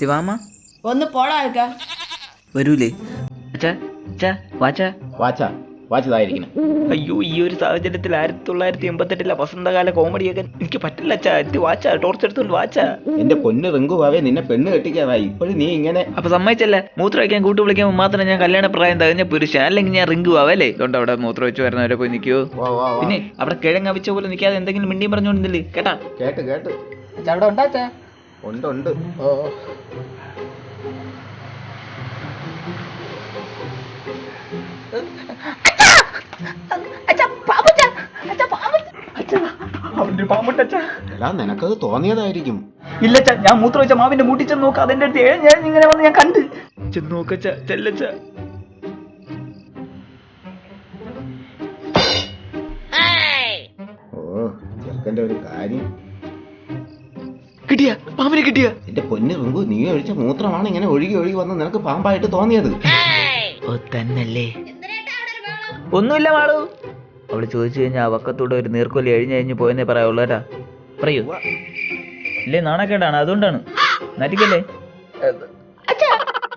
ശിവാമ്മ ഒന്ന് പോടാ വരൂലേ? വാച്ചതായിരിക്കണം. അയ്യോ, ഈ ഒരു സാഹചര്യത്തിൽ 1988 വസന്തകാല കോമഡിയൊക്കെ എനിക്ക് പറ്റില്ല അച്ഛാ. വാച്ചാ, ടോർച്ച് എടുത്തോണ്ട് വാച്ചാ. എന്റെ പൊന്ന് റിങ്കുവാവേ, നിന്നെ പെണ്ണ് കെട്ടിക്കാതായി. ഇപ്പോഴും നീ ഇങ്ങനെ അപ്പൊ സമ്മതിച്ചല്ലേ? മൂത്രം വയ്ക്കാൻ കൂട്ടു വിളിക്കാൻ മാത്രം ഞാൻ കല്യാണ പ്രായം തികഞ്ഞ പുരുഷൻ, അല്ലെങ്കിൽ ഞാൻ റിങ്കു ആവല്ലേ? അതുകൊണ്ട് അവിടെ മൂത്രം വെച്ച് വരുന്നവരെ പോയി നിൽക്കുവോ? പിന്നെ അവിടെ കിഴങ്ങ് അവിച്ച പോലെ നിൽക്കാതെ എന്തെങ്കിലും മിണ്ടിയും പറഞ്ഞോണ്ടില്ലേ? കേട്ടാ? കേട്ട് അവിടെ ഉണ്ടാച്ചാ? ഉണ്ട്. നിനക്കത് തോന്നിയതായിരിക്കും. ഇല്ലച്ചാ, ഞാൻ മൂത്രം വെച്ച മാവിന്റെ മൂട്ടി ചെന്ന് നോക്കാം. അതെന്റെ അടുത്ത് ഞാൻ ഇങ്ങനെ വന്ന് ഞാൻ കണ്ട് ചെന്ന് നോക്കച്ച. ചെല്ലച്ച ചെറുക്കന്റെ ഒരു കാര്യം കിട്ടിയ പാമ്പിനെ കിട്ടിയ. എന്റെ പൊന്ന് റിങ്കു, നീ ഒഴിച്ച മൂത്രമാണ് ഇങ്ങനെ ഒഴുകി വന്ന് നിനക്ക് പാമ്പായിട്ട് തോന്നിയത്. ഓ തന്നല്ലേ? ഒന്നുമില്ല മാളു. അവള് ചോദിച്ചു കഴിഞ്ഞാൽ അവക്കത്തൂടെ ഒരു നീർക്കൊല്ലി എഴിഞ്ഞഴിഞ്ഞ് പോയെന്നേ പറയുള്ളൂ. കേട്ടാ? പറയൂ. ഇല്ലേ, നാണക്കേടാണ്, അതുകൊണ്ടാണ്. നറ്റിക്കല്ലേ?